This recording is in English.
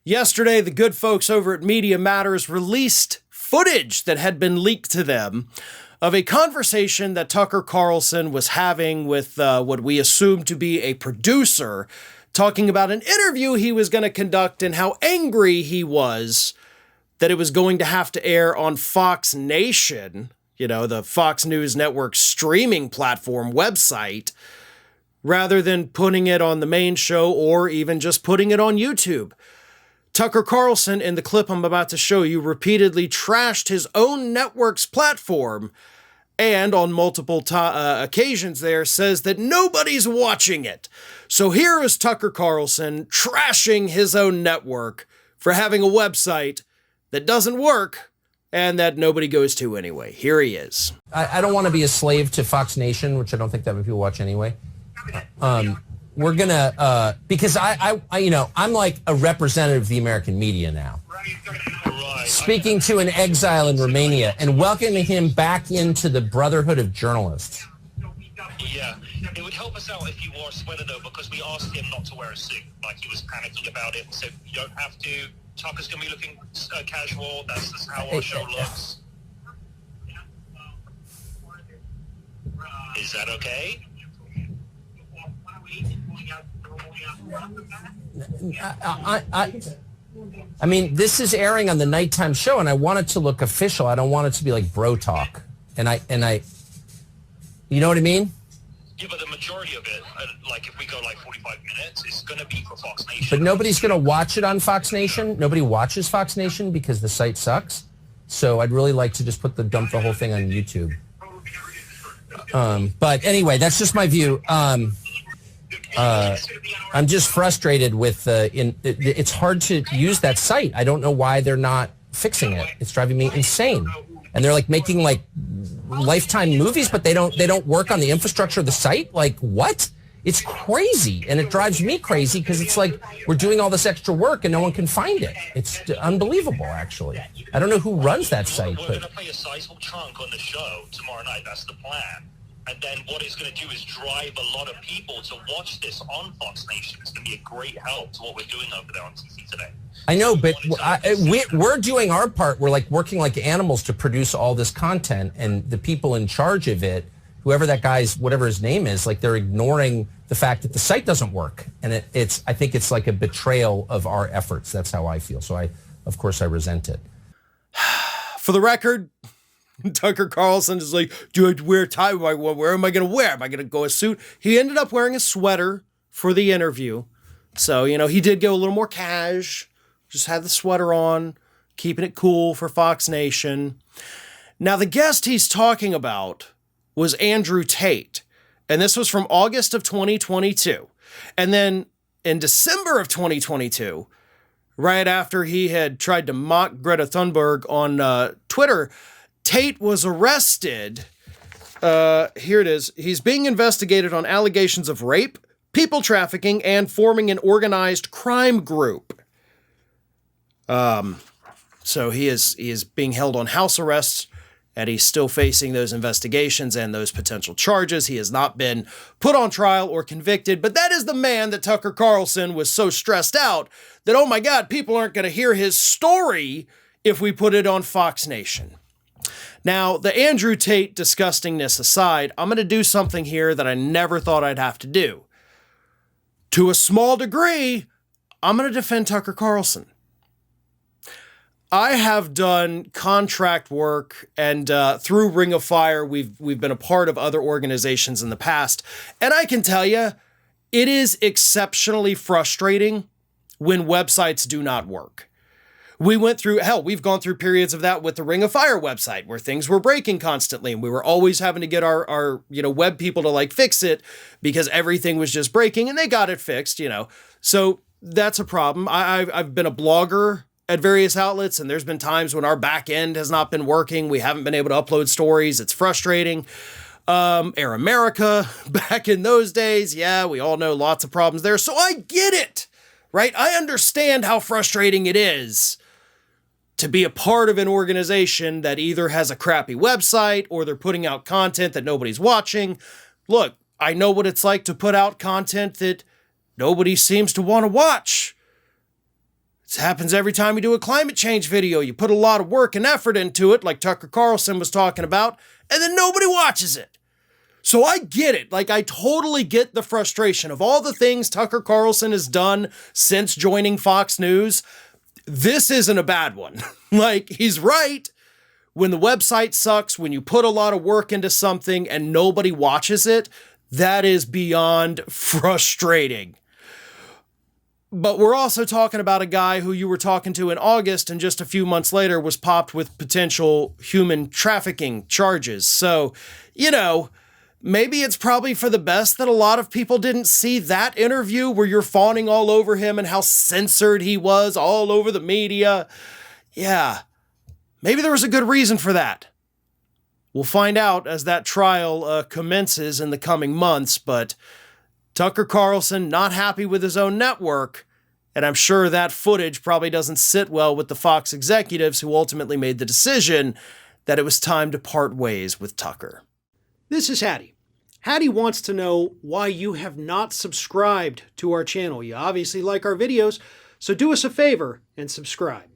Yesterday, the good folks over at Media Matters released footage that had been leaked to them of a conversation that Tucker Carlson was having with what we assume to be a producer, talking about an interview he was going to conduct and how angry he was that it was going to have to air on Fox Nation, the Fox News Network streaming platform website, rather than putting it on the main show or even just putting it on YouTube. Tucker Carlson, in the clip I'm about to show you, repeatedly trashed his own network's platform and on multiple occasions there says that nobody's watching it. So here is Tucker Carlson trashing his own network for having a website that doesn't work and that nobody goes to anyway. Here he is. I don't want to be a slave to Fox Nation, which I don't think that many people watch anyway. We're gonna because I'm like a representative of the American media now. Speaking to an exile in Romania and welcoming him back into the Brotherhood of Journalists. Yeah, it would help us out if you wore a sweater though, because we asked him not to wear a suit. Like he was panicking about it, so you don't have to. Tucker's gonna be looking casual. That's just how our show looks. Is that okay? I mean, this is airing on the nighttime show, and I want it to look official. I don't want it to be like bro talk. And I, you know what I mean? Yeah, but the majority of it, like if we go like 45 minutes, it's going to be for Fox Nation. But nobody's going to watch it on Fox Nation. Nobody watches Fox Nation because the site sucks. So I'd really like to just dump the whole thing on YouTube. But anyway, that's just my view. I'm just frustrated with it's hard to use that site. I don't know why they're not fixing it. It's driving me insane. And they're like making like Lifetime movies, but they don't work on the infrastructure of the site. Like what? It's crazy, and it drives me crazy because it's like we're doing all this extra work and no one can find it. It's unbelievable, actually. I don't know who runs that site. We're going to play a sizable chunk on the show tomorrow night. That's the plan. And then what it's going to do is drive a lot of people to watch this on Fox Nation. It's going to be a great help to what we're doing over there on TV today. I know, but we're doing our part. We're like working like animals to produce all this content, and the people in charge of it, whoever that guy's, whatever his name is, like they're ignoring the fact that the site doesn't work. And I think it's like a betrayal of our efforts. That's how I feel. So of course I resent it. For the record, Tucker Carlson is like, do I wear a tie? Where am I going to wear? Am I going to go a suit? He ended up wearing a sweater for the interview. So, he did go a little more cash, just had the sweater on, keeping it cool for Fox Nation. Now, the guest he's talking about was Andrew Tate, and this was from August of 2022. And then in December of 2022, right after he had tried to mock Greta Thunberg on Twitter, Tate was arrested. Here it is. He's being investigated on allegations of rape, people trafficking, and forming an organized crime group. So he is being held on house arrest, and he's still facing those investigations and those potential charges. He has not been put on trial or convicted, but that is the man that Tucker Carlson was so stressed out that, oh my God, people aren't going to hear his story if we put it on Fox Nation. Now, the Andrew Tate disgustingness aside, I'm going to do something here that I never thought I'd have to do. To a small degree, I'm going to defend Tucker Carlson. I have done contract work, and through Ring of Fire, we've been a part of other organizations in the past, and I can tell you, it is exceptionally frustrating when websites do not work. We've gone through periods of that with the Ring of Fire website where things were breaking constantly, and we were always having to get our web people to like fix it because everything was just breaking, and they got it fixed, So that's a problem. I've been a blogger at various outlets, and there's been times when our back end has not been working. We haven't been able to upload stories. It's frustrating. Air America, back in those days, yeah, we all know lots of problems there. So I get it, right? I understand how frustrating it is to be a part of an organization that either has a crappy website or they're putting out content that nobody's watching. Look, I know what it's like to put out content that nobody seems to want to watch. This happens every time you do a climate change video. You put a lot of work and effort into it, like Tucker Carlson was talking about, and then nobody watches it. So I get it. Like, I totally get the frustration of all the things Tucker Carlson has done since joining Fox News. This isn't a bad one. Like, he's right. When the website sucks, when you put a lot of work into something and nobody watches it, that is beyond frustrating. But we're also talking about a guy who you were talking to in August and just a few months later was popped with potential human trafficking charges. So, you know, maybe it's probably for the best that a lot of people didn't see that interview where you're fawning all over him and how censored he was all over the media. Yeah, maybe there was a good reason for that. We'll find out as that trial commences in the coming months, but Tucker Carlson not happy with his own network, and I'm sure that footage probably doesn't sit well with the Fox executives who ultimately made the decision that it was time to part ways with Tucker. This is Hattie. Hattie wants to know why you have not subscribed to our channel. You obviously like our videos, so do us a favor and subscribe.